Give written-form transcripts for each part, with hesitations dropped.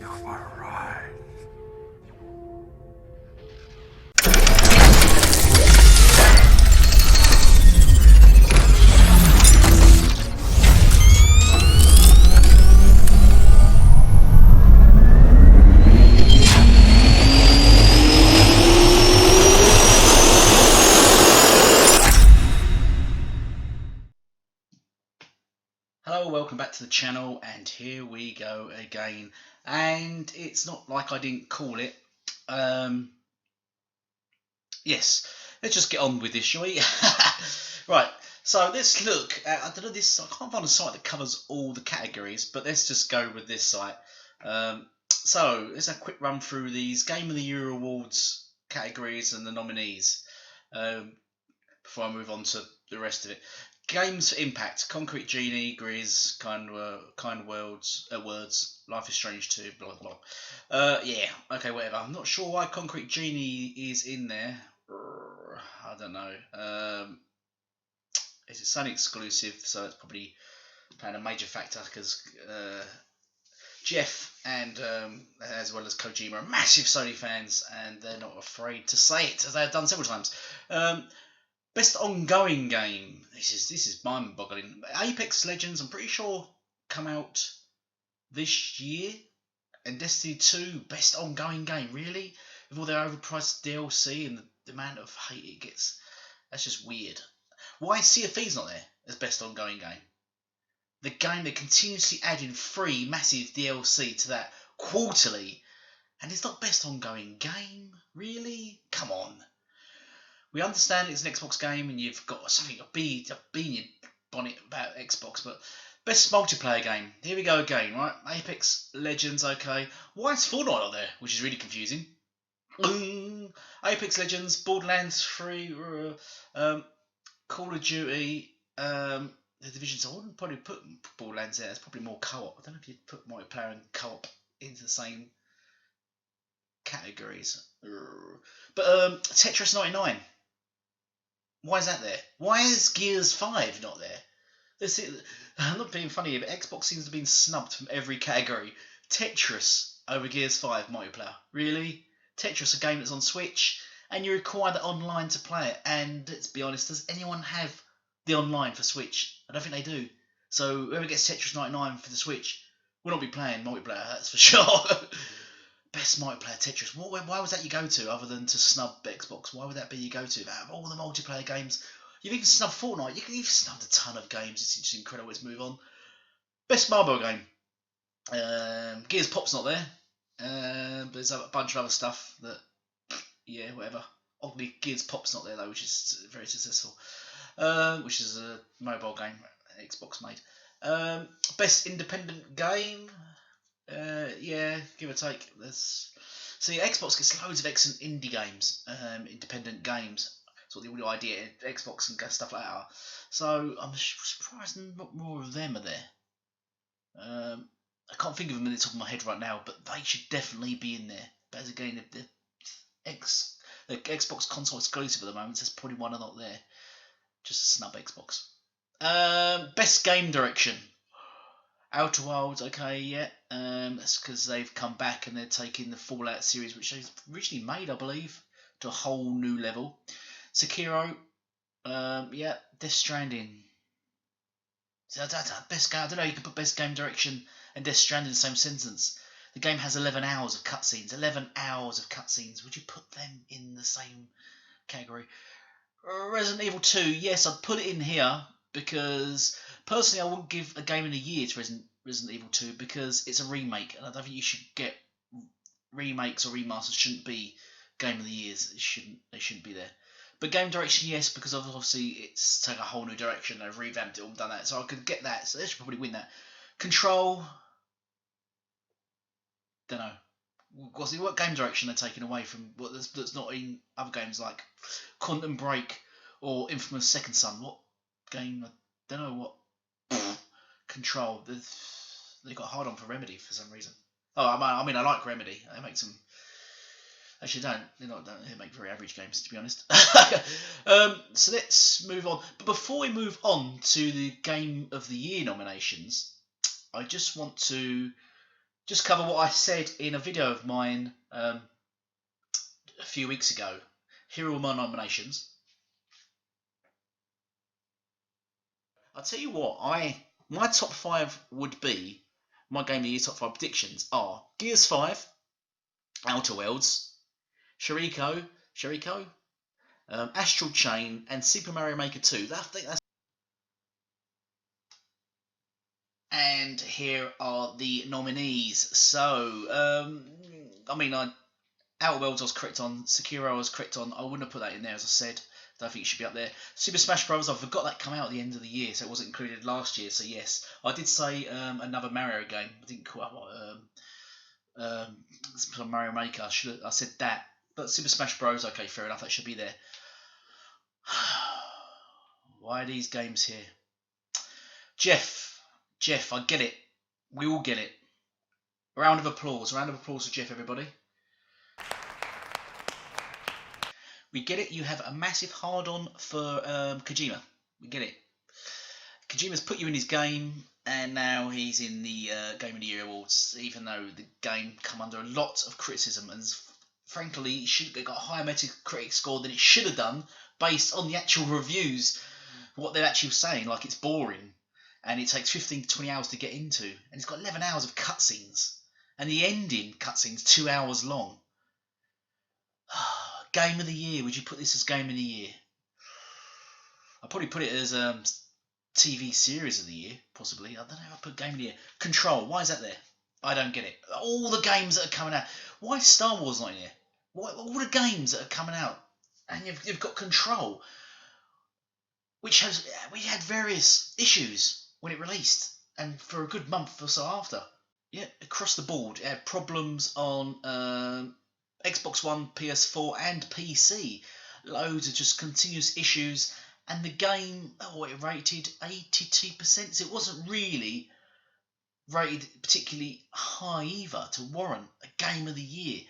You've arrived. Hello, welcome back to the channel, and here we go again. And it's not like I didn't call it. Yes, let's just get on with this, shall we? Right, so let's look at, I don't know, this, I can't find a site that covers all the categories, but let's just go with this site. So let's have a quick run through these Game of the Year awards categories and the nominees before I move on to the rest of it. Games for Impact: Concrete Genie, Grizz, Kind Words, Life is Strange 2, blah blah. Yeah, okay, whatever. I'm not sure why Concrete Genie is in there. I don't know. It's a Sony exclusive, so it's probably playing a major factor because Jeff and as well as Kojima are massive Sony fans, and they're not afraid to say it, as they have done several times. Best ongoing game. This is mind-boggling. Apex Legends, I'm pretty sure, come out this year. And Destiny 2, best ongoing game. Really? With all their overpriced DLC and the amount of hate it gets. That's just weird. Why is Sea of Thieves not there as best ongoing game? The game they're continuously adding free massive DLC to that quarterly. And it's not best ongoing game? Really? Come on. We understand it's an Xbox game and you've got something to be in your bonnet about Xbox, but best multiplayer game. Here we go again, right? Apex Legends, okay. Why is Fortnite not there? Which is really confusing. Apex Legends, Borderlands 3, Call of Duty, The Division. So I wouldn't probably put Borderlands there. It's probably more co-op. I don't know if you'd put multiplayer and co-op into the same categories. But Tetris 99. Why is that there? Why is Gears 5 not there? I'm not being funny here, but Xbox seems to have been snubbed from every category. Tetris over Gears 5 multiplayer. Really? Tetris, a game that's on Switch, and you require the online to play it. And let's be honest, does anyone have the online for Switch? I don't think they do. So whoever gets Tetris 99 for the Switch will not be playing multiplayer, that's for sure. Best multiplayer Tetris. Why was that your go-to other than to snub Xbox? Why would that be your go-to? Out of all the multiplayer games, you've even snubbed Fortnite. You've snubbed a ton of games. It's just incredible. Let's move on. Best mobile game. Gears Pop's not there. But there's a bunch of other stuff that, yeah, whatever. Oddly, Gears Pop's not there though, which is very successful. Which is a mobile game Xbox made. Best independent game. Yeah, give or take. See, Xbox gets loads of excellent indie games, independent games. That's what the idea Xbox and stuff like that are. So I'm surprised not more of them are there. I can't think of them in the top of my head right now, but they should definitely be in there. But again, the Xbox console exclusive at the moment, there's probably one not there. Just a snub Xbox. Best game direction. Outer Wilds, okay, yeah. That's because they've come back and they're taking the Fallout series, which they originally made, I believe, to a whole new level. Sekiro, yeah. Death Stranding. Best game. I don't know. You can put best game direction and Death Stranding in the same sentence. The game has 11 hours of cutscenes. 11 hours of cutscenes. Would you put them in the same category? Resident Evil 2, yes, I'd put it in here. Because personally, I wouldn't give a game in a year to Resident Evil 2 because it's a remake, and I don't think you should get remakes or remasters. Shouldn't be game of the years. They shouldn't be there. But game direction, yes, because obviously it's taken a whole new direction. They've revamped it and done that, so I could get that. So they should probably win that. Control, don't know. What game direction they're taking away from what that's not in other games like Quantum Break or Infamous Second Son? What game? I don't know what. Control. They got hard on for Remedy for some reason. Oh, I mean, I like Remedy. They make some. Actually, they make very average games, to be honest. So let's move on. But before we move on to the Game of the Year nominations, I just want to just cover what I said in a video of mine a few weeks ago. Here are all my nominations. I'll tell you what, my top 5 would be, my Game of the Year top 5 predictions are Gears 5, Outer Worlds, Shariko, Astral Chain, and Super Mario Maker 2. I think that's. And here are the nominees. So, Outer Worlds I was correct on, Sekiro I was correct on. I wouldn't have put that in there, as I said. I don't think it should be up there. Super Smash Bros. I forgot that come out at the end of the year, so it wasn't included last year. So yes, I did say another Mario game. I didn't call out Mario Maker. I said that, but Super Smash Bros. Okay, fair enough. That should be there. Why are these games here? Jeff, I get it. We all get it. Round of applause for Jeff, everybody. We get it. You have a massive hard-on for Kojima. We get it. Kojima's put you in his game, and now he's in the Game of the Year awards, even though the game come under a lot of criticism, and frankly, it should have got a higher Metacritic score than it should have done, based on the actual reviews, what they're actually saying, like it's boring, and it takes 15 to 20 hours to get into, and it's got 11 hours of cutscenes, and the ending cutscene's 2 hours long. Game of the Year. Would you put this as Game of the Year? I'd probably put it as TV Series of the Year, possibly. I don't know if I put Game of the Year. Control. Why is that there? I don't get it. All the games that are coming out. Why is Star Wars not in here? All the games that are coming out, and you've got Control, we had various issues when it released, and for a good month or so after. Yeah, across the board, it had problems on Xbox One, PS4 and PC. Loads of just continuous issues, and the game, it rated 82%, so it wasn't really rated particularly high either to warrant a Game of the Year.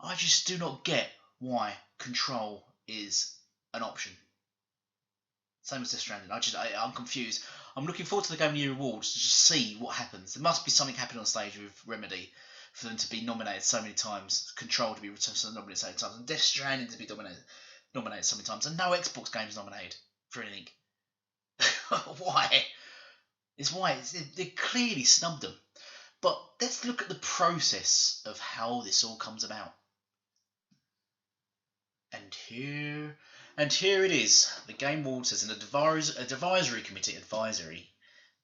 I just do not get why Control is an option. Same as Death Stranding. I'm confused. I'm looking forward to the Game of the Year awards to just see what happens. There must be something happening on stage with Remedy for them to be nominated so many times, Control to be nominated so many times, and Death Stranding to be nominated so many times, and no Xbox games nominated for anything. Why? They clearly snubbed them. But let's look at the process of how this all comes about. And here it is. The Game Awards has an advisory committee. Advisory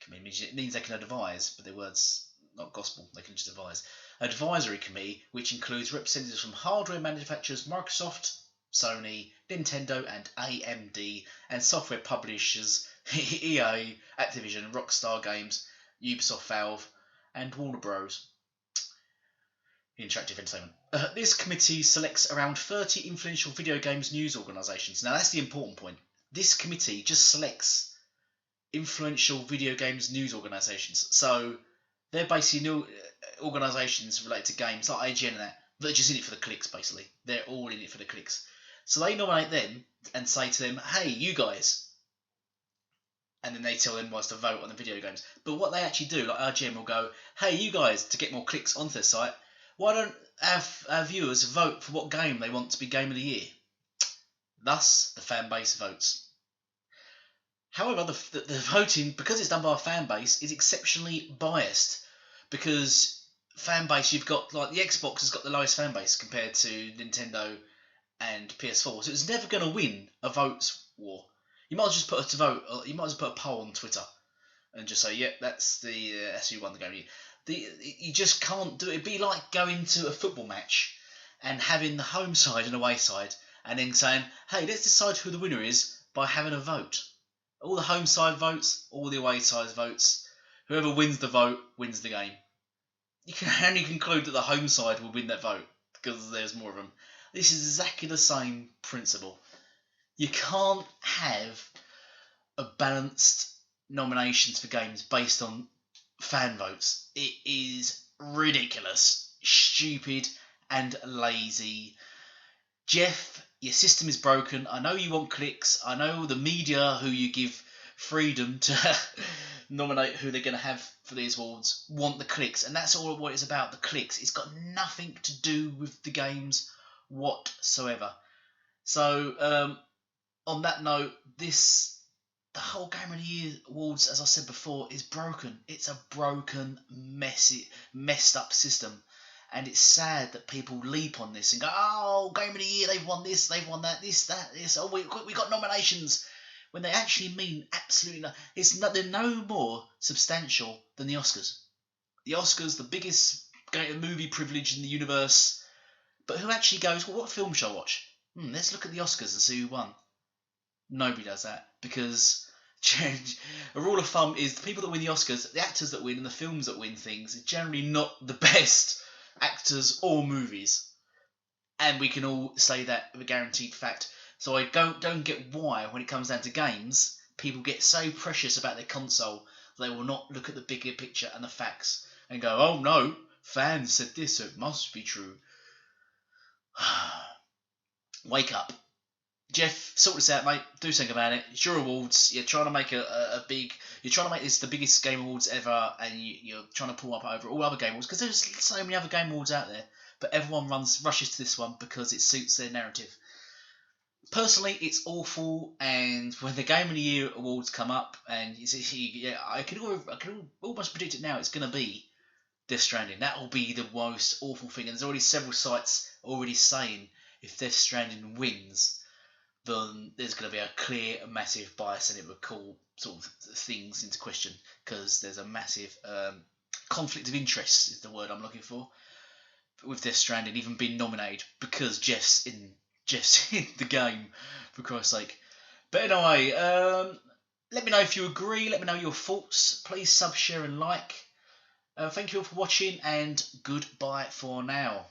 committee. It means they can advise, but their words not gospel. They can just advise. Advisory committee, which includes representatives from hardware manufacturers Microsoft, Sony, Nintendo, and AMD, and software publishers EA, Activision, Rockstar Games, Ubisoft, Valve, and Warner Bros. Interactive Entertainment. This committee selects around 30 influential video games news organisations. Now that's the important point. This committee just selects influential video games news organisations. So they're basically new organisations related to games like IGN and that are just in it for the clicks, basically. They're all in it for the clicks. So they nominate them and say to them, hey, you guys. And then they tell them to vote on the video games. But what they actually do, like IGN will go, hey, you guys, to get more clicks onto their site, why don't our viewers vote for what game they want to be Game of the Year? Thus, the fan base votes. However, the voting, because it's done by a fan base, is exceptionally biased. Because fan base, you've got, like, the Xbox has got the lowest fan base compared to Nintendo and PS4. So it's never going to win a votes war. You might as well just put a poll on Twitter and just say, yep, that's who won the Game of the Year. You just can't do it. It'd be like going to a football match and having the home side and away side and then saying, hey, let's decide who the winner is by having a vote. All the home side votes, all the away side votes. Whoever wins the vote wins the game. You can only conclude that the home side will win that vote because there's more of them. This is exactly the same principle. You can't have a balanced nominations for games based on fan votes. It is ridiculous, stupid, and lazy. Jeff, your system is broken. I know you want clicks. I know the media who you give freedom to nominate who they're going to have for these awards, want the clicks, and that's all what it's about, the clicks. It's got nothing to do with the games whatsoever. So, on that note, the whole Game of the Year awards, as I said before, is broken. It's a broken, messed up system. And it's sad that people leap on this and go, oh, Game of the Year, they've won this, they've won that, this. Oh, we got nominations. When they actually mean absolutely nothing. They're no more substantial than the Oscars. The Oscars, the biggest movie privilege in the universe. But who actually goes, well, what film shall I watch? Let's look at the Oscars and see who won. Nobody does that, because a rule of thumb is the people that win the Oscars, the actors that win and the films that win things, are generally not the best actors or movies. And we can all say that with a guaranteed fact. So I don't get why, when it comes down to games, people get so precious about their console they will not look at the bigger picture and the facts and go, oh no, fans said this, so it must be true. Wake up. Jeff, sort this out, mate. Do something about it. It's your awards. You're trying to make a big. You're trying to make this the biggest game awards ever, and you're trying to pull up over all other game awards, because there's so many other game awards out there. But everyone rushes to this one because it suits their narrative. Personally, it's awful, and when the Game of the Year awards come up, and I can almost predict it now. It's going to be Death Stranding. That will be the most awful thing. And there's already several sites already saying if Death Stranding wins, then there's going to be a clear, massive bias, and it would call sort of things into question, because there's a massive conflict of interest is the word I'm looking for, with Death Stranding even being nominated because Jeff's in the game, for Christ's sake. But anyway, let me know if you agree. Let me know your thoughts. Please sub, share, and like. Thank you all for watching, and goodbye for now.